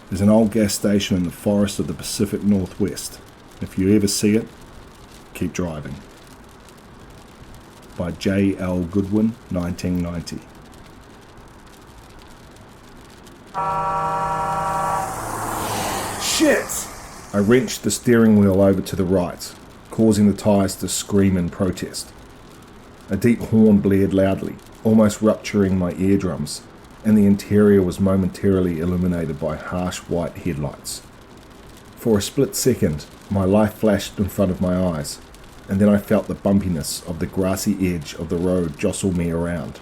There's an old gas station in the forest of the Pacific Northwest. If you ever see it, keep driving. By J. L. Goodwin, 1990. Shit! I wrenched the steering wheel over to the right, causing the tyres to scream in protest. A deep horn blared loudly, almost rupturing my eardrums, and the interior was momentarily illuminated by harsh white headlights. For a split second, my life flashed in front of my eyes, and then I felt the bumpiness of the grassy edge of the road jostle me around.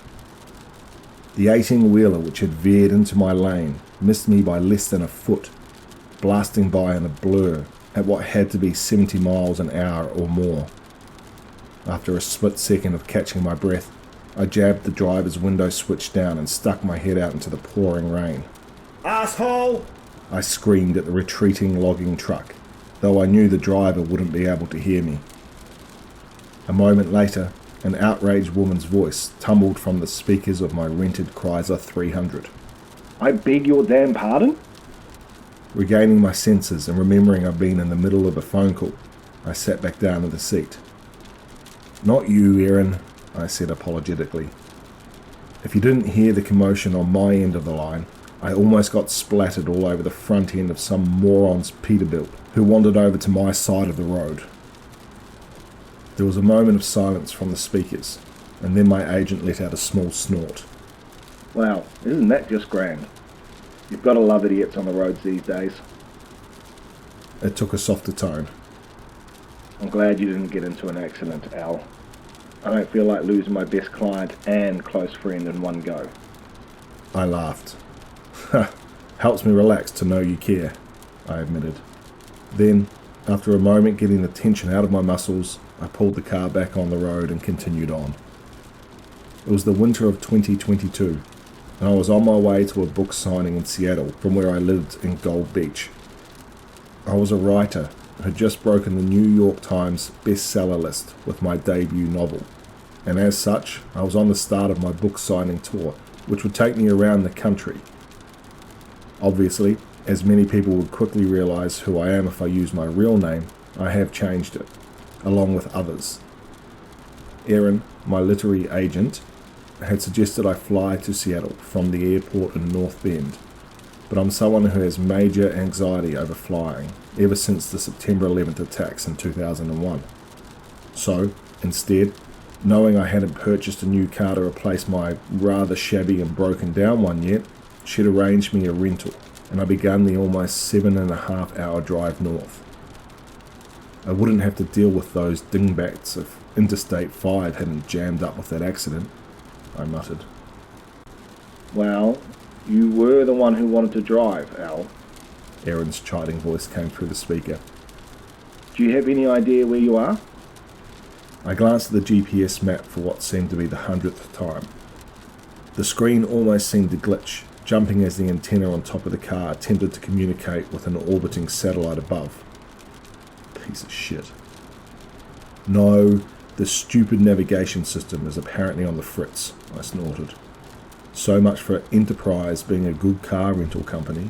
The 18-wheeler which had veered into my lane missed me by less than a foot, blasting by in a blur at what had to be 70 miles an hour or more. After a split second of catching my breath, I jabbed the driver's window switch down and stuck my head out into the pouring rain. "Asshole!" I screamed at the retreating logging truck, though I knew the driver wouldn't be able to hear me. A moment later, an outraged woman's voice tumbled from the speakers of my rented Chrysler 300. "I beg your damn pardon?" Regaining my senses and remembering I'd been in the middle of a phone call, I sat back down in the seat. "Not you, Erin," I said apologetically. If you didn't hear the commotion on my end of the line, I almost got splattered all over the front end of some moron's Peterbilt who wandered over to my side of the road. There was a moment of silence from the speakers, and then my agent let out a small snort. "Wow, isn't that just grand? You've got to love idiots on the roads these days." It took a softer tone. "I'm glad you didn't get into an accident, Al. I don't feel like losing my best client and close friend in one go." I laughed. "Helps me relax to know you care," I admitted. Then, after a moment getting the tension out of my muscles, I pulled the car back on the road and continued on. It was the winter of 2022, and I was on my way to a book signing in Seattle from where I lived in Gold Beach. I was a writer who had just broken the New York Times bestseller list with my debut novel, and as such, I was on the start of my book signing tour, which would take me around the country. Obviously, as many people would quickly realise who I am if I use my real name, I have changed it, along with others. Erin, my literary agent, had suggested I fly to Seattle from the airport in North Bend, but I'm someone who has major anxiety over flying ever since the September 11th attacks in 2001. So, instead, knowing I hadn't purchased a new car to replace my rather shabby and broken down one yet, she'd arranged me a rental, and I began the almost 7.5-hour drive north. I wouldn't have to deal with those dingbats if Interstate 5 hadn't jammed up with that accident, I muttered. "Well, you were the one who wanted to drive, Al." Erin's chiding voice came through the speaker. "Do you have any idea where you are?" I glanced at the GPS map for what seemed to be the 100th time. The screen almost seemed to glitch, jumping as the antenna on top of the car attempted to communicate with an orbiting satellite above. Piece of shit. "No, the stupid navigation system is apparently on the fritz," I snorted. "So much for Enterprise being a good car rental company."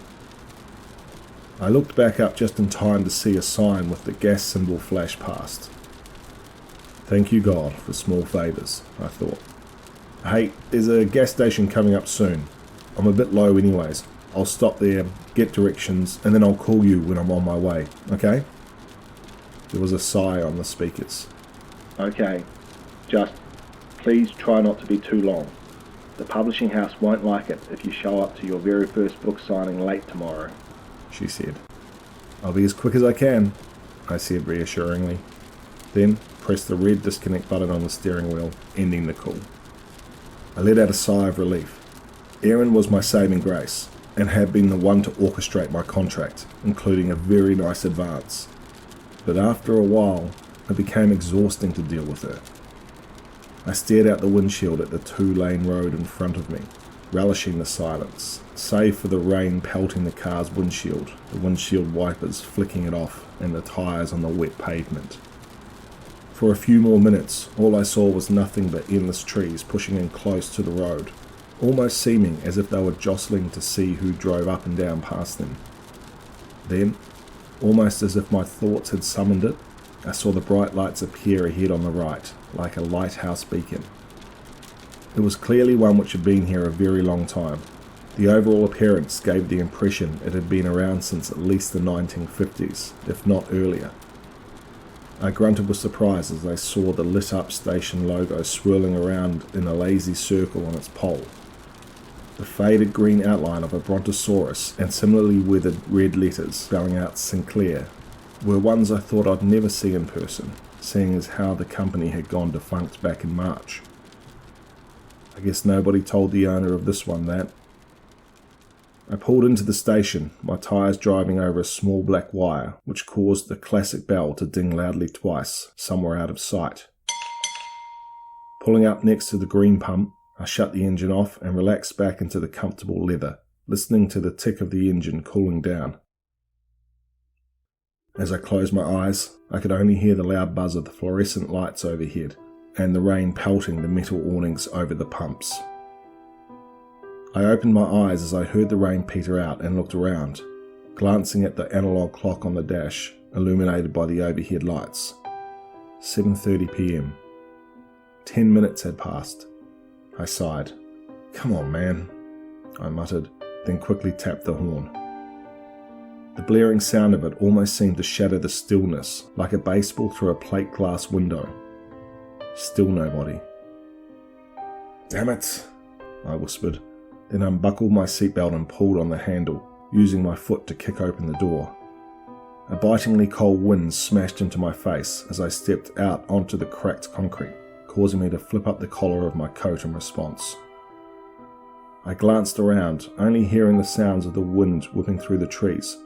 I looked back up just in time to see a sign with the gas symbol flash past. Thank you, God, for small favours, I thought. "Hey, there's a gas station coming up soon. I'm a bit low anyways. I'll stop there, get directions, and then I'll call you when I'm on my way, okay?" There was a sigh on the speakers. "Okay, just please try not to be too long. The publishing house won't like it if you show up to your very first book signing late tomorrow," she said. "I'll be as quick as I can," I said reassuringly. Then pressed the red disconnect button on the steering wheel, ending the call. I let out a sigh of relief. Erin was my saving grace, and had been the one to orchestrate my contract, including a very nice advance. But after a while, it became exhausting to deal with her. I stared out the windshield at the 2-lane road in front of me, relishing the silence, save for the rain pelting the car's windshield, the windshield wipers flicking it off, and the tyres on the wet pavement. For a few more minutes, all I saw was nothing but endless trees pushing in close to the road, almost seeming as if they were jostling to see who drove up and down past them. Then, almost as if my thoughts had summoned it, I saw the bright lights appear ahead on the right, like a lighthouse beacon. It was clearly one which had been here a very long time. The overall appearance gave the impression it had been around since at least the 1950s, if not earlier. I grunted with surprise as I saw the lit-up station logo swirling around in a lazy circle on its pole. The faded green outline of a brontosaurus and similarly weathered red letters spelling out Sinclair were ones I thought I'd never see in person, seeing as how the company had gone defunct back in March. I guess nobody told the owner of this one that. I pulled into the station, my tyres driving over a small black wire, which caused the classic bell to ding loudly twice, somewhere out of sight. Pulling up next to the green pump, I shut the engine off and relaxed back into the comfortable leather, listening to the tick of the engine cooling down. As I closed my eyes, I could only hear the loud buzz of the fluorescent lights overhead, and the rain pelting the metal awnings over the pumps. I opened my eyes as I heard the rain peter out and looked around, glancing at the analog clock on the dash, illuminated by the overhead lights. 7:30 p.m. 10 minutes had passed. I sighed. "Come on, man," I muttered, then quickly tapped the horn. The blaring sound of it almost seemed to shatter the stillness, like a baseball through a plate glass window. Still nobody. "Damn it," I whispered, then unbuckled my seatbelt and pulled on the handle, using my foot to kick open the door. A bitingly cold wind smashed into my face as I stepped out onto the cracked concrete, causing me to flip up the collar of my coat in response. I glanced around, only hearing the sounds of the wind whipping through the trees,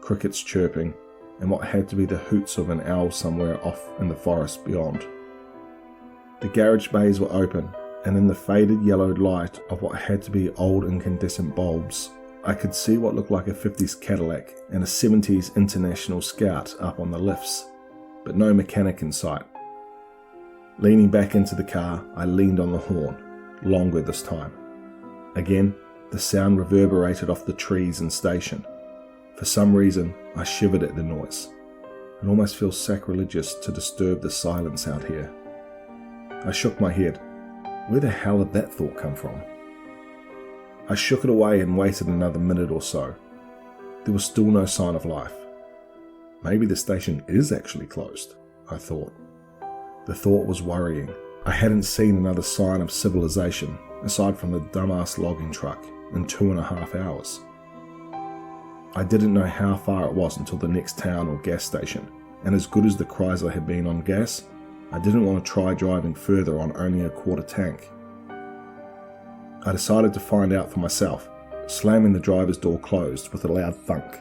crickets chirping, and what had to be the hoots of an owl somewhere off in the forest beyond. The garage bays were open, and in the faded yellowed light of what had to be old incandescent bulbs, I could see what looked like a 50s Cadillac and a 70s International Scout up on the lifts, but no mechanic in sight. Leaning back into the car, I leaned on the horn, longer this time. Again, the sound reverberated off the trees and station. For some reason, I shivered at the noise. It almost feels sacrilegious to disturb the silence out here. I shook my head. Where the hell did that thought come from? I shook it away and waited another minute or so. There was still no sign of life. Maybe the station is actually closed, I thought. The thought was worrying. I hadn't seen another sign of civilization, aside from the dumbass logging truck, in 2.5 hours. I didn't know how far it was until the next town or gas station, and as good as the Chrysler had been on gas, I didn't want to try driving further on only a quarter tank. I decided to find out for myself, slamming the driver's door closed with a loud thunk.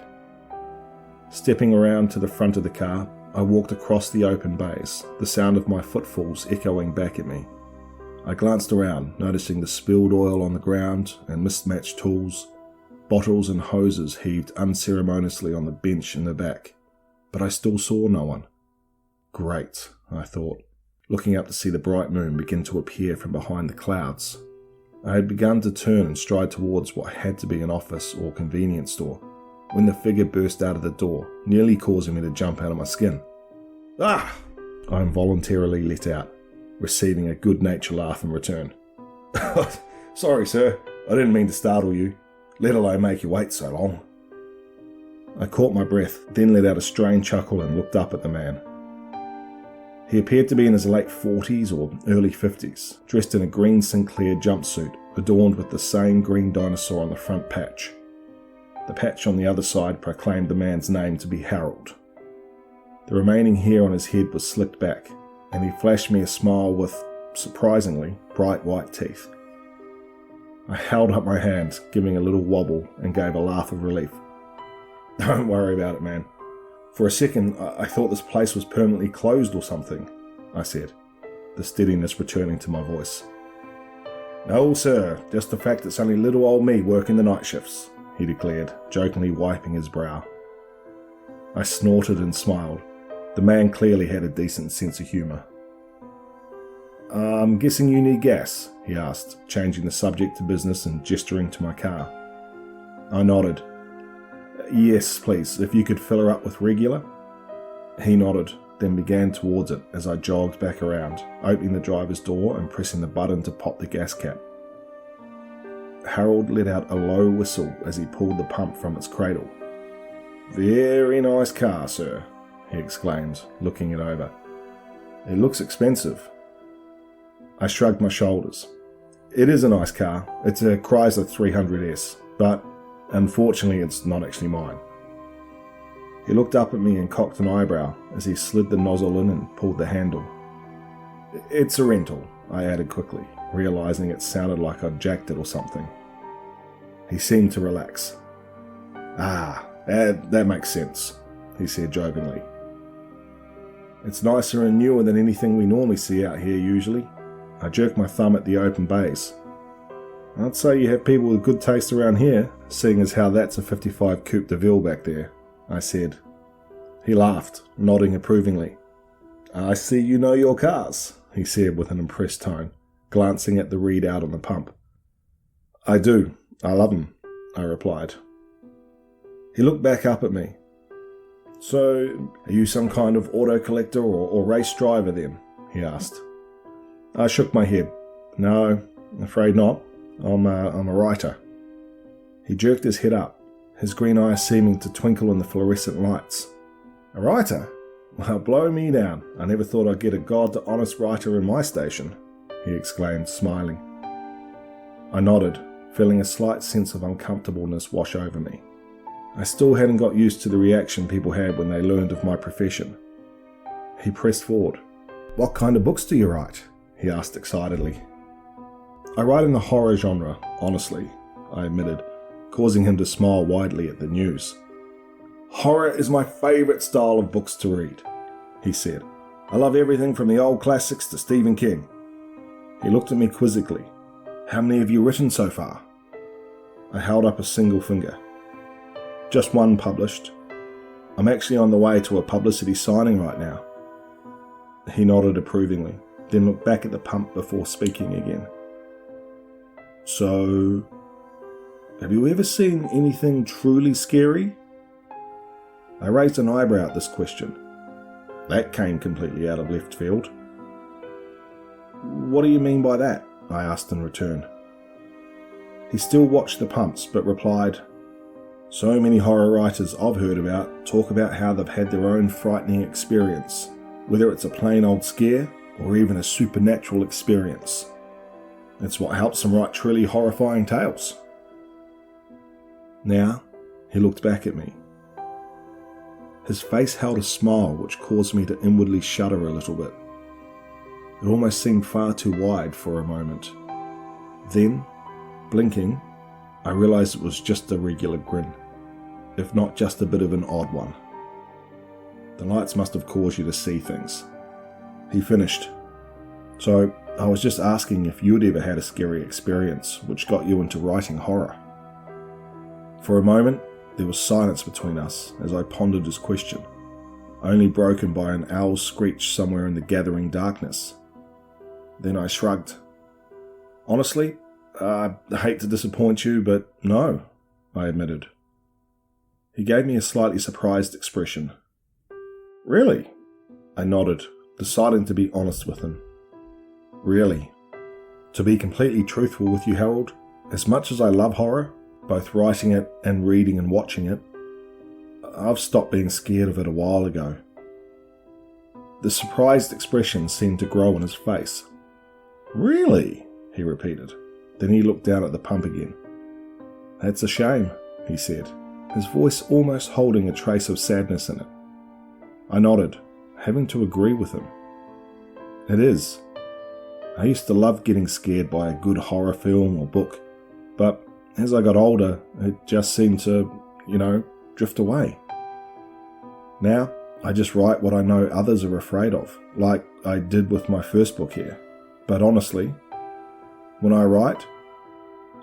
Stepping around to the front of the car, I walked across the open bays, the sound of my footfalls echoing back at me. I glanced around, noticing the spilled oil on the ground and mismatched tools. Bottles and hoses heaved unceremoniously on the bench in the back, but I still saw no one. Great, I thought, looking up to see the bright moon begin to appear from behind the clouds. I had begun to turn and stride towards what had to be an office or convenience store, when the figure burst out of the door, nearly causing me to jump out of my skin. "Ah!" I involuntarily let out, receiving a good-natured laugh in return. "Sorry, sir, I didn't mean to startle you, let alone make you wait so long." I caught my breath, then let out a strained chuckle and looked up at the man. He appeared to be in his late 40s or early 50s, dressed in a green Sinclair jumpsuit, adorned with the same green dinosaur on the front patch. The patch on the other side proclaimed the man's name to be Harold. The remaining hair on his head was slicked back, and he flashed me a smile with, surprisingly, bright white teeth. I held up my hand, giving a little wobble, and gave a laugh of relief. "Don't worry about it, man. For a second, I thought this place was permanently closed or something," I said, the steadiness returning to my voice. "No, sir, just the fact it's only little old me working the night shifts," he declared, jokingly wiping his brow. I snorted and smiled. The man clearly had a decent sense of humour. "I'm guessing you need gas?" he asked, changing the subject to business and gesturing to my car. I nodded. Yes, please, if you could fill her up with regular. He nodded, then began towards it as I jogged back around, opening the driver's door and pressing the button to pop the gas cap. Harold let out a low whistle as he pulled the pump from its cradle. "Very nice car, sir," he exclaimed, looking it over. "It looks expensive." I shrugged my shoulders. "It is a nice car. It's a Chrysler 300S, but unfortunately it's not actually mine." He looked up at me and cocked an eyebrow as he slid the nozzle in and pulled the handle. "It's a rental," I added quickly, realizing it sounded like I'd jacked it or something. He seemed to relax. That makes sense," he said jokingly. "It's nicer and newer than anything we normally see out here usually." I jerked my thumb at the open bays. "I'd say you have people with good taste around here, seeing as how that's a 55 Coupe de Ville back there," I said. He laughed, nodding approvingly. "I see you know your cars," he said with an impressed tone, glancing at the readout on the pump. "I do. I love them," I replied. He looked back up at me. "So, are you some kind of auto collector or race driver then?" he asked. I shook my head. "No, I'm afraid not. I'm a writer." He jerked his head up, his green eyes seeming to twinkle in the fluorescent lights. "A writer? Well, blow me down. I never thought I'd get a god-to-honest writer in my station," he exclaimed, smiling. I nodded, feeling a slight sense of uncomfortableness wash over me. I still hadn't got used to the reaction people had when they learned of my profession. He pressed forward. "What kind of books do you write?" he asked excitedly. "I write in the horror genre, honestly," I admitted, causing him to smile widely at the news. "Horror is my favourite style of books to read," he said. "I love everything from the old classics to Stephen King." He looked at me quizzically. "How many have you written so far?" I held up a single finger. "Just one published. I'm actually on the way to a publicity signing right now." He nodded approvingly, then looked back at the pump before speaking again. "So, have you ever seen anything truly scary?" I raised an eyebrow at this question. That came completely out of left field. "What do you mean by that?" I asked in return. He still watched the pumps, but replied, "So many horror writers I've heard about talk about how they've had their own frightening experience, whether it's a plain old scare or even a supernatural experience. It's what helps them write truly horrifying tales." Now, he looked back at me. His face held a smile which caused me to inwardly shudder a little bit. It almost seemed far too wide for a moment. Then, blinking, I realized it was just a regular grin, if not just a bit of an odd one. The lights must have caused you to see things. He finished. "So, I was just asking if you'd ever had a scary experience which got you into writing horror." For a moment, there was silence between us as I pondered his question, only broken by an owl's screech somewhere in the gathering darkness. Then I shrugged. "Honestly, I hate to disappoint you, but no," I admitted. He gave me a slightly surprised expression. "Really?" I nodded, deciding to be honest with him. "Really. To be completely truthful with you, Harold, as much as I love horror, both writing it and reading and watching it, I've stopped being scared of it a while ago." The surprised expression seemed to grow on his face. "Really?" he repeated. Then he looked down at the pump again. "That's a shame," he said, his voice almost holding a trace of sadness in it. I nodded, having to agree with him. "It is. I used to love getting scared by a good horror film or book, but as I got older, it just seemed to, drift away. Now, I just write what I know others are afraid of, like I did with my first book here. But honestly, when I write,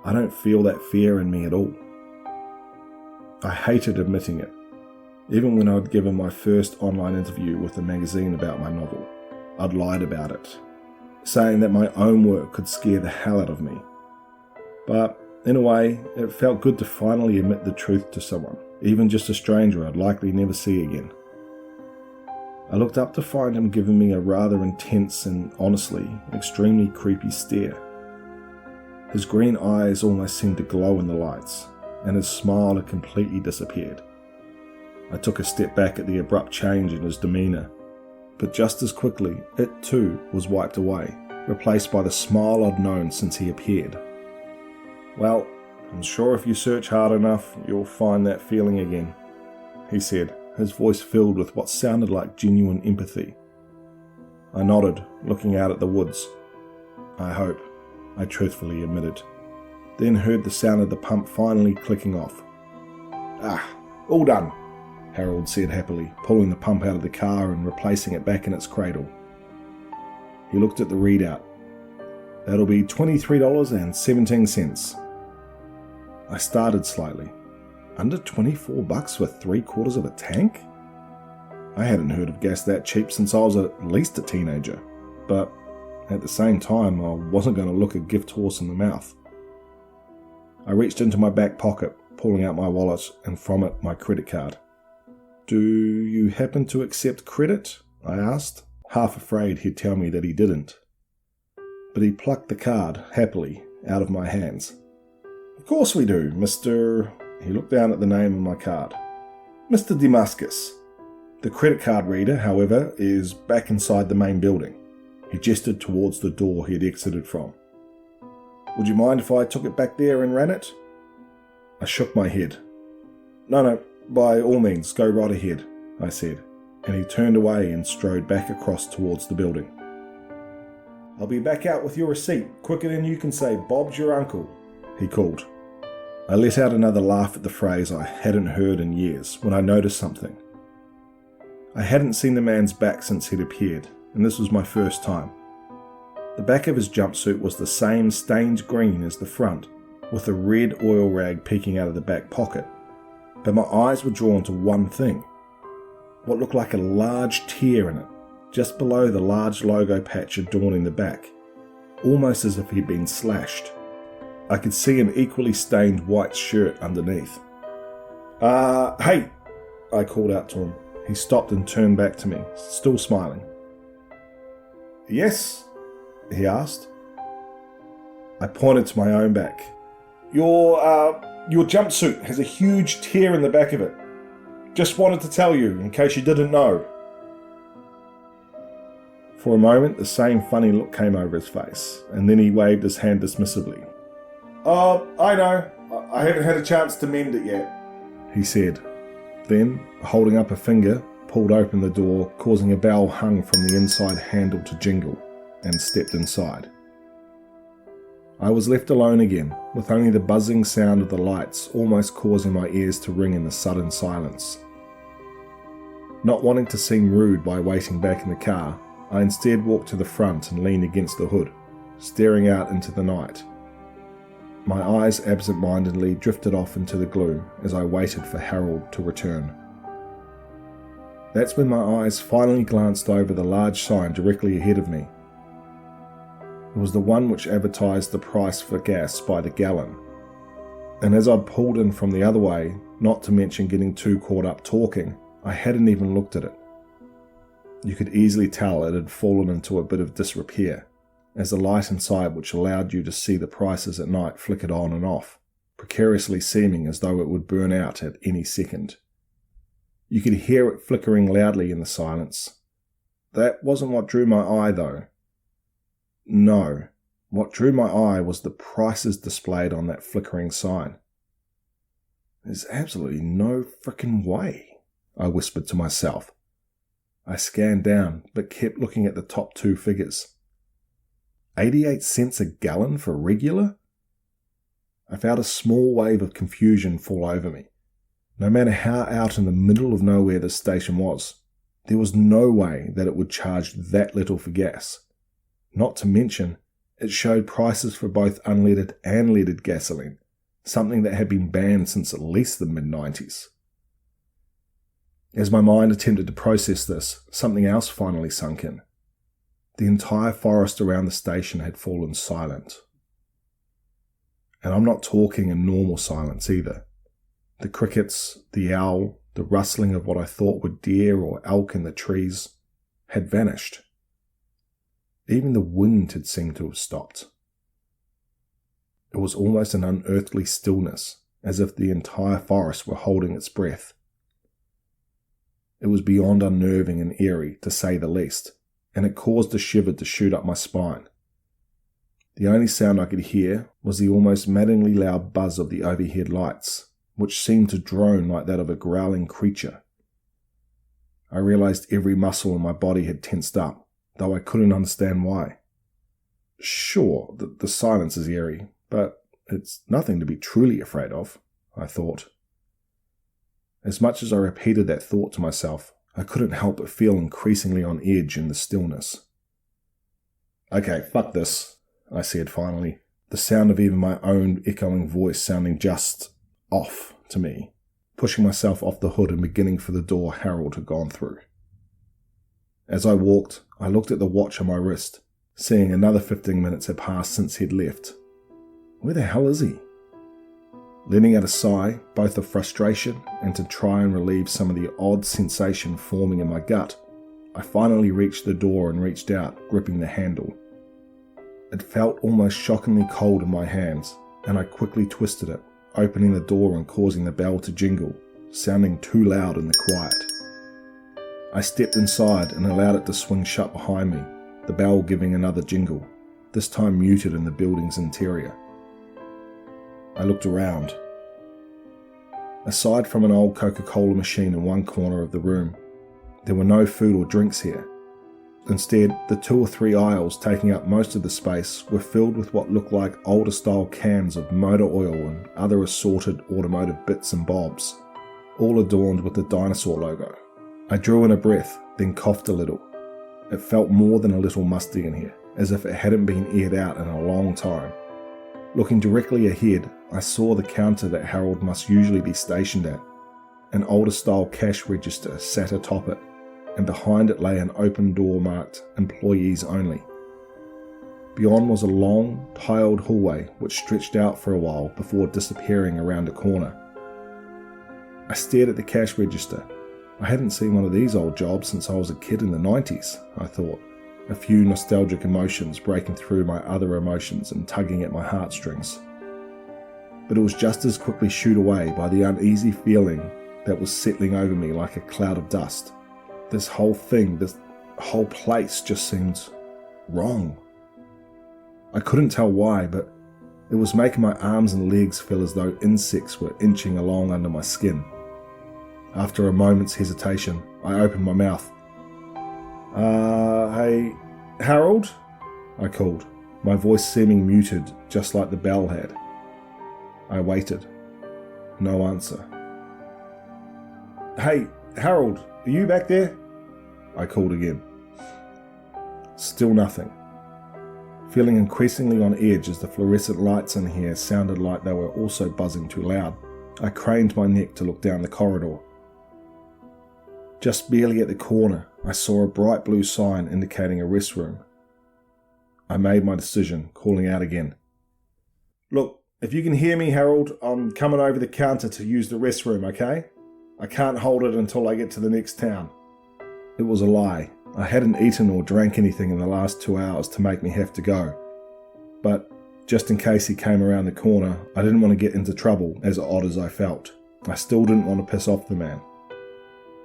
I don't feel that fear in me at all." I hated admitting it. Even when I'd given my first online interview with a magazine about my novel, I'd lied about it, saying that my own work could scare the hell out of me. But in a way, it felt good to finally admit the truth to someone, even just a stranger I'd likely never see again. I looked up to find him giving me a rather intense and, honestly, extremely creepy stare. His green eyes almost seemed to glow in the lights, and his smile had completely disappeared. I took a step back at the abrupt change in his demeanour, but just as quickly, it too was wiped away, replaced by the smile I'd known since he appeared. "Well, I'm sure if you search hard enough, you'll find that feeling again," he said, his voice filled with what sounded like genuine empathy. I nodded, looking out at the woods. "I hope," I truthfully admitted, then heard the sound of the pump finally clicking off. "Ah, all done," Harold said happily, pulling the pump out of the car and replacing it back in its cradle. He looked at the readout. "That'll be $23.17. I started slightly. Under $24 for 3/4 of a tank? I hadn't heard of gas that cheap since I was at least a teenager, but at the same time I wasn't going to look a gift horse in the mouth. I reached into my back pocket, pulling out my wallet and from it my credit card. "Do you happen to accept credit?" I asked, half afraid he'd tell me that he didn't. But he plucked the card, happily, out of my hands. "Of course we do, Mr..." He looked down at the name on my card. "Mr. Damascus. The credit card reader, however, is back inside the main building." He gestured towards the door he had exited from. "Would you mind if I took it back there and ran it?" I shook my head. No, by all means, go right ahead," I said, and he turned away and strode back across towards the building. "I'll be back out with your receipt quicker than you can say Bob's your uncle," he called. I let out another laugh at the phrase I hadn't heard in years when I noticed something. I hadn't seen the man's back since he'd appeared, and this was my first time. The back of his jumpsuit was the same stained green as the front, with a red oil rag peeking out of the back pocket, but my eyes were drawn to one thing, what looked like a large tear in it, just below the large logo patch adorning the back, almost as if he'd been slashed. I could see an equally stained white shirt underneath. Hey!" I called out to him. He stopped and turned back to me, still smiling. "Yes?" he asked. I pointed to my own back. Your jumpsuit has a huge tear in the back of it. Just wanted to tell you, in case you didn't know." For a moment, the same funny look came over his face, and then he waved his hand dismissively. "Oh, I know. I haven't had a chance to mend it yet," he said. Then, holding up a finger, pulled open the door, causing a bell hung from the inside handle to jingle, and stepped inside. I was left alone again, with only the buzzing sound of the lights almost causing my ears to ring in the sudden silence. Not wanting to seem rude by waiting back in the car, I instead walked to the front and leaned against the hood, staring out into the night. My eyes absent-mindedly drifted off into the gloom as I waited for Harold to return. That's when my eyes finally glanced over the large sign directly ahead of me. It was the one which advertised the price for gas by the gallon. And as I pulled in from the other way, not to mention getting too caught up talking, I hadn't even looked at it. You could easily tell it had fallen into a bit of disrepair, as the light inside which allowed you to see the prices at night flickered on and off, precariously seeming as though it would burn out at any second. You could hear it flickering loudly in the silence. That wasn't what drew my eye, though. No, what drew my eye was the prices displayed on that flickering sign. "There's absolutely no frickin' way," I whispered to myself. I scanned down, but kept looking at the top two figures. 88 cents a gallon for regular? I felt a small wave of confusion fall over me. No matter how out in the middle of nowhere this station was, there was no way that it would charge that little for gas. Not to mention, it showed prices for both unleaded and leaded gasoline, something that had been banned since at least the mid-90s. As my mind attempted to process this, something else finally sunk in. The entire forest around the station had fallen silent. And I'm not talking a normal silence either. The crickets, the owl, the rustling of what I thought were deer or elk in the trees had vanished. Even the wind had seemed to have stopped. It was almost an unearthly stillness, as if the entire forest were holding its breath. It was beyond unnerving and eerie, to say the least, and it caused a shiver to shoot up my spine. The only sound I could hear was the almost maddeningly loud buzz of the overhead lights, which seemed to drone like that of a growling creature. I realized every muscle in my body had tensed up, though I couldn't understand why. Sure, the silence is eerie, but it's nothing to be truly afraid of, I thought. As much as I repeated that thought to myself, I couldn't help but feel increasingly on edge in the stillness. Okay, fuck this, I said finally, the sound of even my own echoing voice sounding just off to me, pushing myself off the hood and beginning for the door Harold had gone through. As I walked, I looked at the watch on my wrist, seeing another 15 minutes had passed since he'd left. Where the hell is he? Letting out a sigh, both of frustration and to try and relieve some of the odd sensation forming in my gut, I finally reached the door and reached out, gripping the handle. It felt almost shockingly cold in my hands, and I quickly twisted it, opening the door and causing the bell to jingle, sounding too loud in the quiet. I stepped inside and allowed it to swing shut behind me, the bell giving another jingle, this time muted in the building's interior. I looked around. Aside from an old Coca-Cola machine in one corner of the room, there were no food or drinks here. Instead, the 2 or 3 aisles taking up most of the space were filled with what looked like older-style cans of motor oil and other assorted automotive bits and bobs, all adorned with the dinosaur logo. I drew in a breath, then coughed a little. It felt more than a little musty in here, as if it hadn't been aired out in a long time. Looking directly ahead, I saw the counter that Harold must usually be stationed at. An older-style cash register sat atop it, and behind it lay an open door marked Employees Only. Beyond was a long, tiled hallway which stretched out for a while before disappearing around a corner. I stared at the cash register. I hadn't seen one of these old jobs since I was a kid in the 90s, I thought, a few nostalgic emotions breaking through my other emotions and tugging at my heartstrings. But it was just as quickly shooed away by the uneasy feeling that was settling over me like a cloud of dust. This whole thing, this whole place just seemed wrong. I couldn't tell why, but it was making my arms and legs feel as though insects were inching along under my skin. After a moment's hesitation, I opened my mouth. Hey, Harold? I called, my voice seeming muted just like the bell had. I waited. No answer. Hey, Harold, are you back there? I called again. Still nothing. Feeling increasingly on edge as the fluorescent lights in here sounded like they were also buzzing too loud, I craned my neck to look down the corridor. Just barely at the corner, I saw a bright blue sign indicating a restroom. I made my decision, calling out again. Look, if you can hear me, Harold, I'm coming over the counter to use the restroom, okay? I can't hold it until I get to the next town. It was a lie. I hadn't eaten or drank anything in the last 2 hours to make me have to go. But just in case he came around the corner, I didn't want to get into trouble, as odd as I felt. I still didn't want to piss off the man.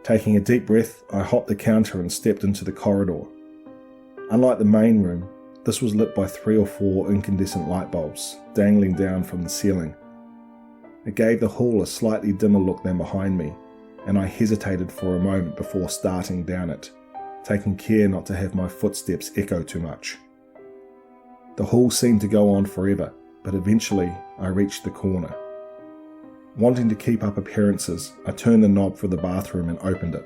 Taking a deep breath, I hopped the counter and stepped into the corridor. Unlike the main room, this was lit by 3 or 4 incandescent light bulbs, dangling down from the ceiling. It gave the hall a slightly dimmer look than behind me, and I hesitated for a moment before starting down it, taking care not to have my footsteps echo too much. The hall seemed to go on forever, but eventually I reached the corner. Wanting to keep up appearances, I turned the knob for the bathroom and opened it.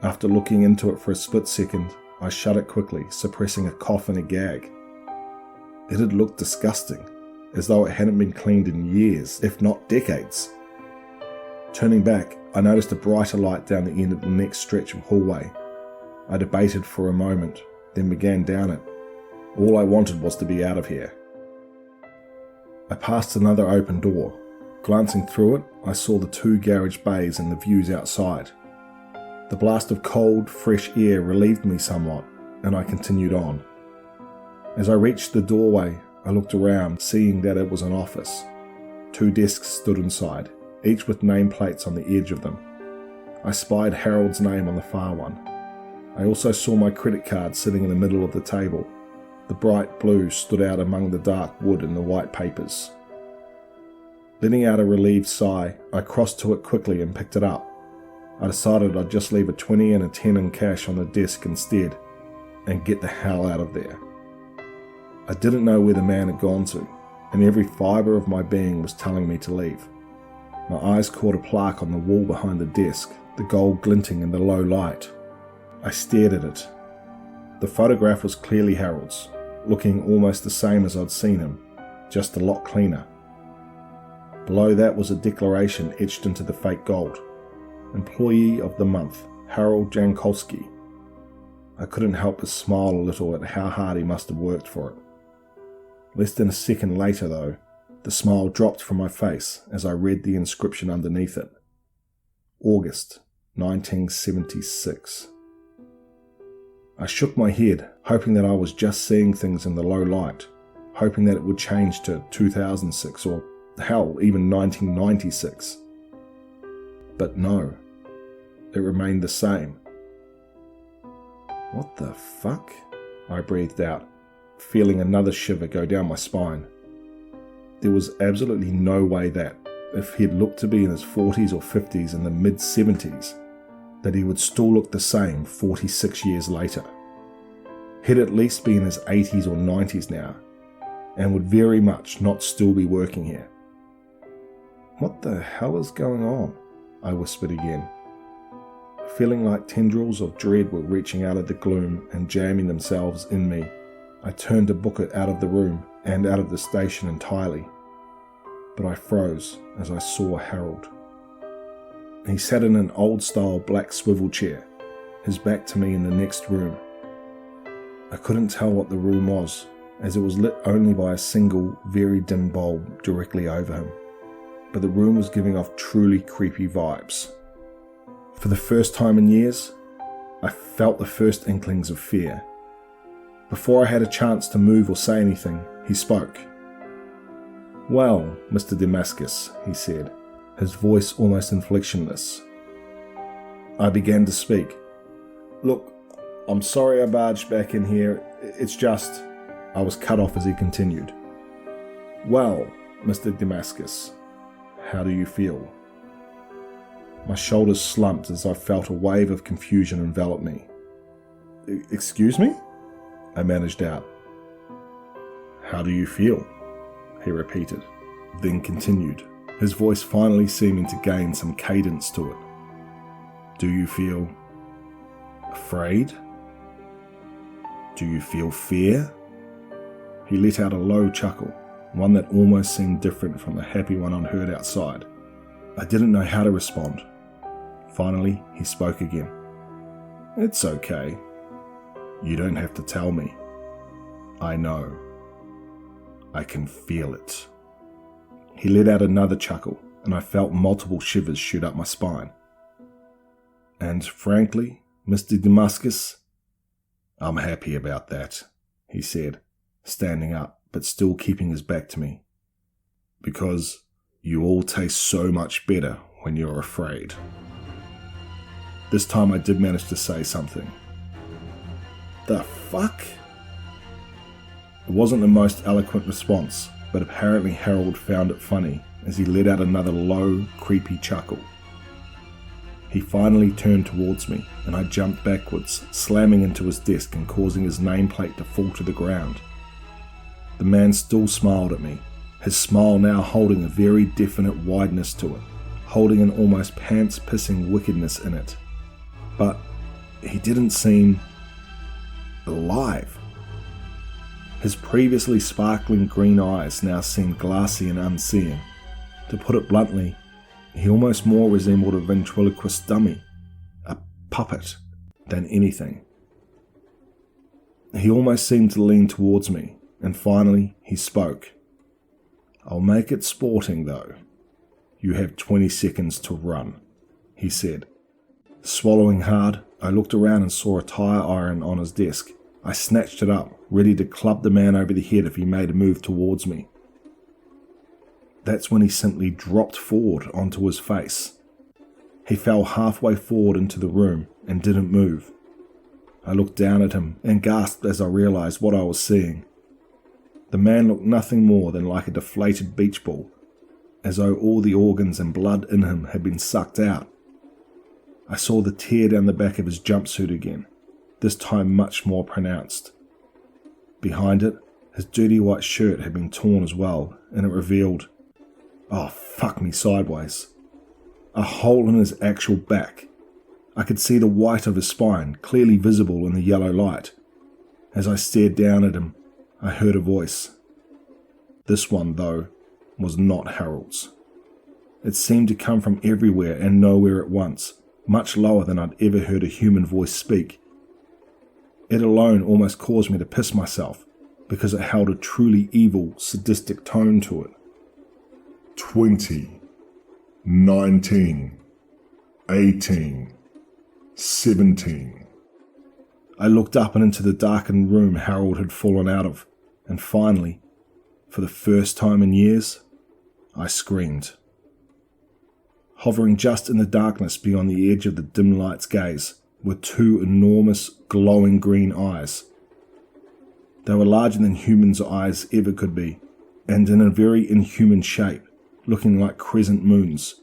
After looking into it for a split second, I shut it quickly, suppressing a cough and a gag. It had looked disgusting, as though it hadn't been cleaned in years, if not decades. Turning back, I noticed a brighter light down the end of the next stretch of hallway. I debated for a moment, then began down it. All I wanted was to be out of here. I passed another open door, Glancing through it, I saw the 2 garage bays and the views outside. The blast of cold, fresh air relieved me somewhat, and I continued on. As I reached the doorway, I looked around, seeing that it was an office. 2 desks stood inside, each with nameplates on the edge of them. I spied Harold's name on the far one. I also saw my credit card sitting in the middle of the table. The bright blue stood out among the dark wood and the white papers. Letting out a relieved sigh, I crossed to it quickly and picked it up. I decided I'd just leave a 20 and a 10 in cash on the desk instead, and get the hell out of there. I didn't know where the man had gone to, and every fibre of my being was telling me to leave. My eyes caught a plaque on the wall behind the desk, the gold glinting in the low light. I stared at it. The photograph was clearly Harold's, looking almost the same as I'd seen him, just a lot cleaner. Below that was a declaration etched into the fake gold. Employee of the month, Harold Jankowski. I couldn't help but smile a little at how hard he must have worked for it. Less than a second later, though, the smile dropped from my face as I read the inscription underneath it. August 1976. I shook my head, hoping that I was just seeing things in the low light, hoping that it would change to 2006 or hell, even 1996. But no, it remained the same. What the fuck? I breathed out, feeling another shiver go down my spine. There was absolutely no way that, if he'd looked to be in his 40s or 50s in the mid-70s, that he would still look the same 46 years later. He'd at least be in his 80s or 90s now, and would very much not still be working here. What the hell is going on? I whispered again. Feeling like tendrils of dread were reaching out of the gloom and jamming themselves in me, I turned to book it out of the room and out of the station entirely. But I froze as I saw Harold. He sat in an old-style black swivel chair, his back to me in the next room. I couldn't tell what the room was, as it was lit only by a single, very dim bulb directly over him. But the room was giving off truly creepy vibes. For the first time in years, I felt the first inklings of fear. Before I had a chance to move or say anything, he spoke. "Well, Mr. Damascus," he said, his voice almost inflectionless. I began to speak. "Look, I'm sorry I barged back in here. It's just..." I was cut off as he continued. "Well, Mr. Damascus, how do you feel?" My shoulders slumped as I felt a wave of confusion envelop me. "Excuse me?" I managed out. "How do you feel?" he repeated, then continued, his voice finally seeming to gain some cadence to it. "Do you feel afraid? Do you feel fear?" He let out a low chuckle, one that almost seemed different from the happy one I'd heard outside. I didn't know how to respond. Finally, he spoke again. "It's okay. You don't have to tell me. I know. I can feel it." He let out another chuckle, and I felt multiple shivers shoot up my spine. "And frankly, Mr. Damascus, I'm happy about that," he said, standing up, but still keeping his back to me. "Because you all taste so much better when you're afraid." This time I did manage to say something. "The fuck?" It wasn't the most eloquent response, but apparently Harold found it funny as he let out another low, creepy chuckle. He finally turned towards me, and I jumped backwards, slamming into his desk and causing his nameplate to fall to the ground. The man still smiled at me, his smile now holding a very definite wideness to it, holding an almost pants-pissing wickedness in it. But he didn't seem alive. His previously sparkling green eyes now seemed glassy and unseeing. To put it bluntly, he almost more resembled a ventriloquist dummy, a puppet, than anything. He almost seemed to lean towards me, and finally he spoke. "I'll make it sporting, though. You have 20 seconds to run, he said. Swallowing hard, I looked around and saw a tire iron on his desk. I snatched it up, ready to club the man over the head if he made a move towards me. That's when he simply dropped forward onto his face. He fell halfway forward into the room and didn't move. I looked down at him and gasped as I realized what I was seeing. The man looked nothing more than like a deflated beach ball, as though all the organs and blood in him had been sucked out. I saw the tear down the back of his jumpsuit again, this time much more pronounced. Behind it, his dirty white shirt had been torn as well, and it revealed, oh fuck me sideways, a hole in his actual back. I could see the white of his spine, clearly visible in the yellow light. As I stared down at him, I heard a voice. This one, though, was not Harold's. It seemed to come from everywhere and nowhere at once, much lower than I'd ever heard a human voice speak. It alone almost caused me to piss myself, because it held a truly evil, sadistic tone to it. 20, 19, 18, 17. I looked up and into the darkened room Harold had fallen out of, and finally, for the first time in years, I screamed. Hovering just in the darkness beyond the edge of the dim light's gaze were two enormous, glowing green eyes. They were larger than humans' eyes ever could be, and in a very inhuman shape, looking like crescent moons.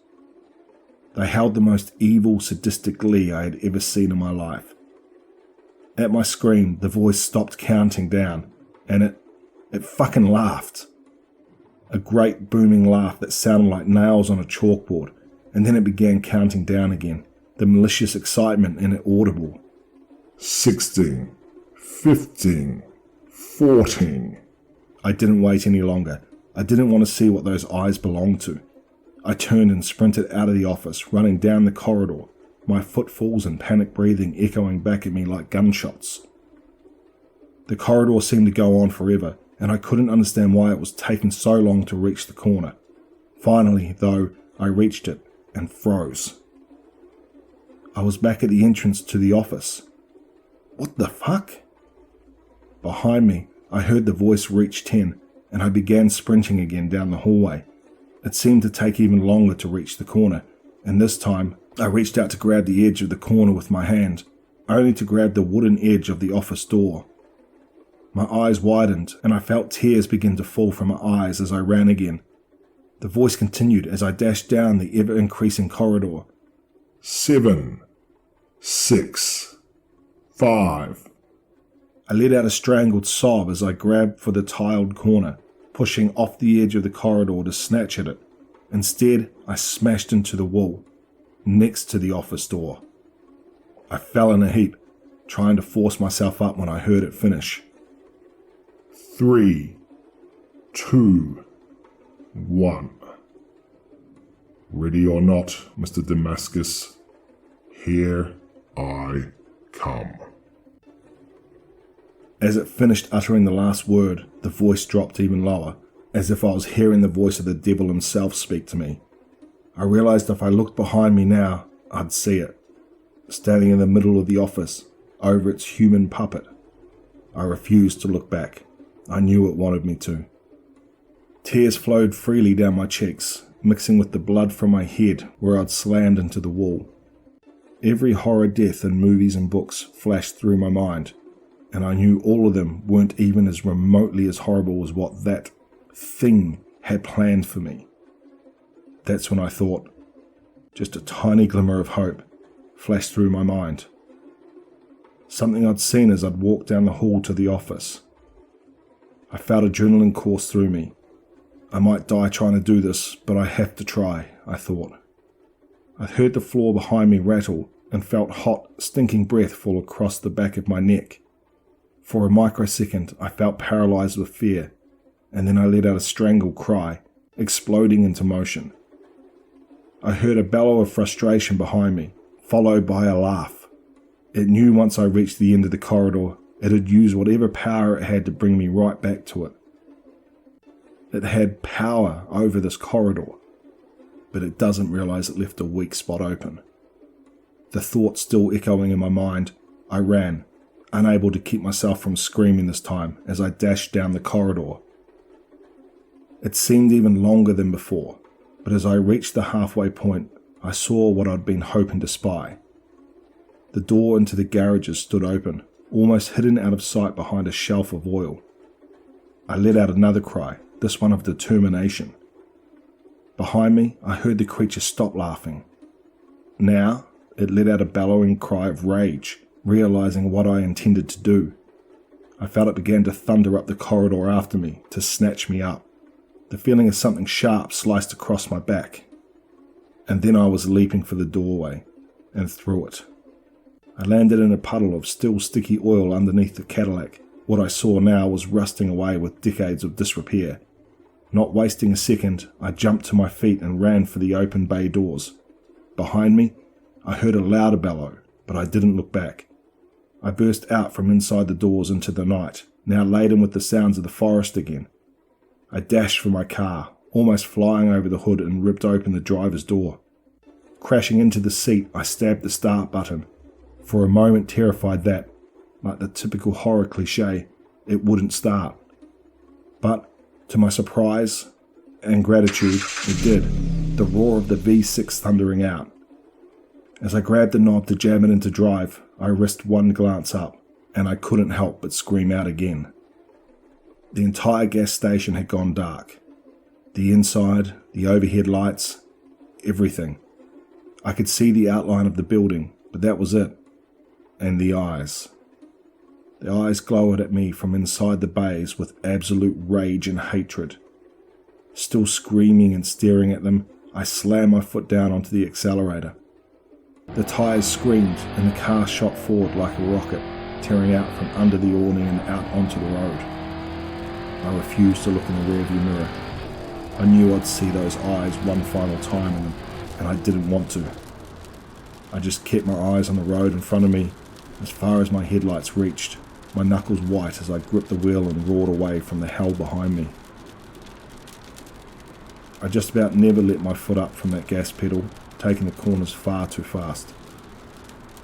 They held the most evil, sadistic glee I had ever seen in my life. At my scream, the voice stopped counting down, and it fucking laughed. A great booming laugh that sounded like nails on a chalkboard, and then it began counting down again, the malicious excitement in it audible. 16, 15, 14. I didn't wait any longer. I didn't want to see what those eyes belonged to. I turned and sprinted out of the office, running down the corridor, my footfalls and panic breathing echoing back at me like gunshots. The corridor seemed to go on forever, and I couldn't understand why it was taking so long to reach the corner. Finally, though, I reached it and froze. I was back at the entrance to the office. What the fuck? Behind me, I heard the voice reach 10, and I began sprinting again down the hallway. It seemed to take even longer to reach the corner, and this time I reached out to grab the edge of the corner with my hand, only to grab the wooden edge of the office door. My eyes widened, and I felt tears begin to fall from my eyes as I ran again. The voice continued as I dashed down the ever-increasing corridor. 7, 6, 5. I let out a strangled sob as I grabbed for the tiled corner, pushing off the edge of the corridor to snatch at it. Instead, I smashed into the wall, next to the office door. I fell in a heap, trying to force myself up when I heard it finish. 3, 2, 1. Ready or not, Mr. Damascus, here I come. As it finished uttering the last word, the voice dropped even lower, as if I was hearing the voice of the devil himself speak to me. I realized if I looked behind me now, I'd see it, standing in the middle of the office, over its human puppet. I refused to look back. I knew it wanted me to. Tears flowed freely down my cheeks, mixing with the blood from my head where I'd slammed into the wall. Every horror death in movies and books flashed through my mind, and I knew all of them weren't even as remotely as horrible as what that thing had planned for me. That's when I thought, just a tiny glimmer of hope flashed through my mind. Something I'd seen as I'd walked down the hall to the office. I felt adrenaline course through me. I might die trying to do this, but I have to try, I thought. I heard the floor behind me rattle and felt hot, stinking breath fall across the back of my neck. For a microsecond, I felt paralyzed with fear, and then I let out a strangled cry, exploding into motion. I heard a bellow of frustration behind me, followed by a laugh. It knew once I reached the end of the corridor, it'd use whatever power it had to bring me right back to it. It had power over this corridor. but it doesn't realise it left a weak spot open. The thought still echoing in my mind, I ran, unable to keep myself from screaming this time as I dashed down the corridor. It seemed even longer than before, but as I reached the halfway point, I saw what I'd been hoping to spy. The door into the garages stood open, almost hidden out of sight behind a shelf of oil. I let out another cry, this one of determination. Behind me, I heard the creature stop laughing. Now, it let out a bellowing cry of rage, realizing what I intended to do. I felt it began to thunder up the corridor after me, to snatch me up. The feeling of something sharp sliced across my back. And then I was leaping for the doorway, and through it. I landed in a puddle of still sticky oil underneath the Cadillac. What I saw now was rusting away with decades of disrepair. Not wasting a second, I jumped to my feet and ran for the open bay doors. Behind me, I heard a louder bellow, but I didn't look back. I burst out from inside the doors into the night, now laden with the sounds of the forest again. I dashed for my car, almost flying over the hood, and ripped open the driver's door. Crashing into the seat, I stabbed the start button, for a moment terrified that, like the typical horror cliche, it wouldn't start. But, to my surprise and gratitude, it did, the roar of the V6 thundering out. As I grabbed the knob to jam it into drive, I risked one glance up, and I couldn't help but scream out again. The entire gas station had gone dark. The inside, the overhead lights, everything. I could see the outline of the building, but that was it. And the eyes. The eyes glowered at me from inside the bays with absolute rage and hatred. Still screaming and staring at them, I slammed my foot down onto the accelerator. The tyres screamed and the car shot forward like a rocket, tearing out from under the awning and out onto the road. I refused to look in the rearview mirror. I knew I'd see those eyes one final time in them, and I didn't want to. I just kept my eyes on the road in front of me as far as my headlights reached, my knuckles white as I gripped the wheel and roared away from the hell behind me. I just about never let my foot up from that gas pedal, taking the corners far too fast.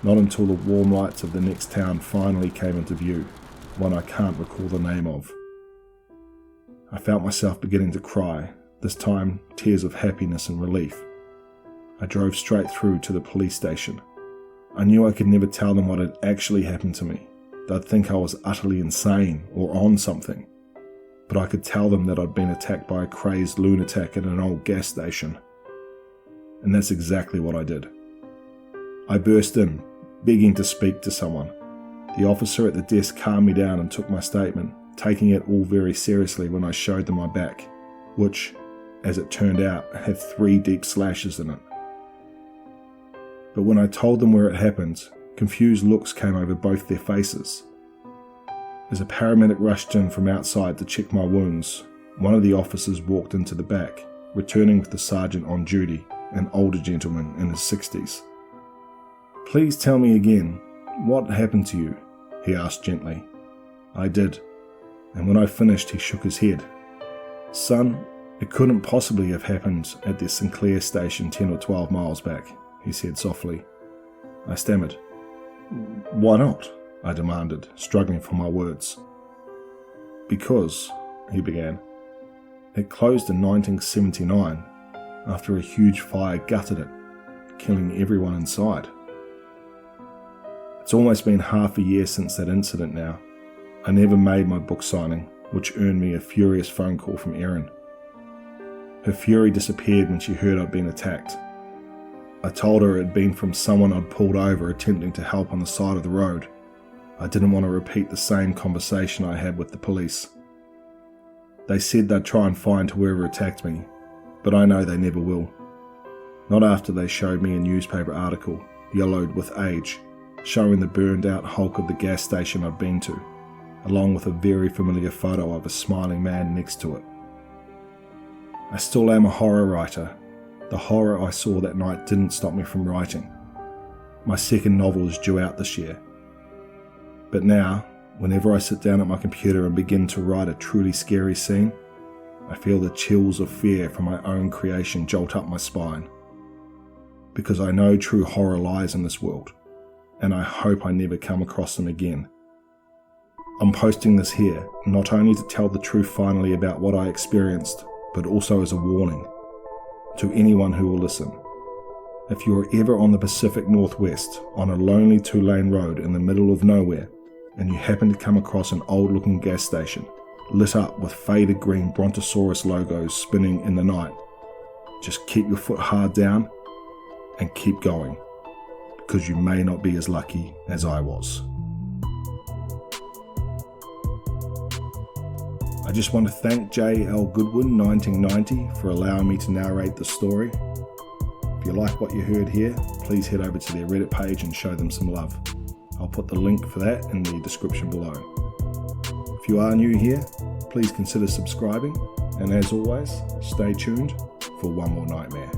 Not until the warm lights of the next town finally came into view, one I can't recall the name of. I felt myself beginning to cry, this time tears of happiness and relief. I drove straight through to the police station. I knew I could never tell them what had actually happened to me. They'd think I was utterly insane or on something. But I could tell them that I'd been attacked by a crazed lunatic at an old gas station. And that's exactly what I did. I burst in, begging to speak to someone. The officer at the desk calmed me down and took my statement, taking it all very seriously when I showed them my back, which, as it turned out, had 3 deep slashes in it. But when I told them where it happened, confused looks came over both their faces. As a paramedic rushed in from outside to check my wounds, one of the officers walked into the back, returning with the sergeant on duty, an older gentleman in his 60s. "Please tell me again, what happened to you?" he asked gently. I did, and when I finished he shook his head. "Son, it couldn't possibly have happened at the Sinclair station 10 or 12 miles back," he said softly. I stammered. "Why not?" I demanded, struggling for my words. "Because," he began, "it closed in 1979, after a huge fire gutted it, killing everyone inside. It's almost been half a year since that incident now. I never made my book signing, which earned me a furious phone call from Erin. Her fury disappeared when she heard I'd been attacked. I told her it had been from someone I'd pulled over attempting to help on the side of the road. I didn't want to repeat the same conversation I had with the police. They said they'd try and find whoever attacked me, but I know they never will. Not after they showed me a newspaper article, yellowed with age, showing the burned out hulk of the gas station I'd been to, along with a very familiar photo of a smiling man next to it. I still am a horror writer. The horror I saw that night didn't stop me from writing. My second novel is due out this year. But now, whenever I sit down at my computer and begin to write a truly scary scene, I feel the chills of fear from my own creation jolt up my spine. Because I know true horror lies in this world, and I hope I never come across them again. I'm posting this here, not only to tell the truth finally about what I experienced, but also as a warning to anyone who will listen. If you are ever on the Pacific Northwest, on a lonely 2-lane road in the middle of nowhere, and you happen to come across an old-looking gas station, lit up with faded green Brontosaurus logos spinning in the night, just keep your foot hard down and keep going, because you may not be as lucky as I was. I just want to thank J.L. Goodwin 1990 for allowing me to narrate the story. If you like what you heard here, please head over to their Reddit page and show them some love. I'll put the link for that in the description below. If you are new here, please consider subscribing, and as always, stay tuned for one more nightmare.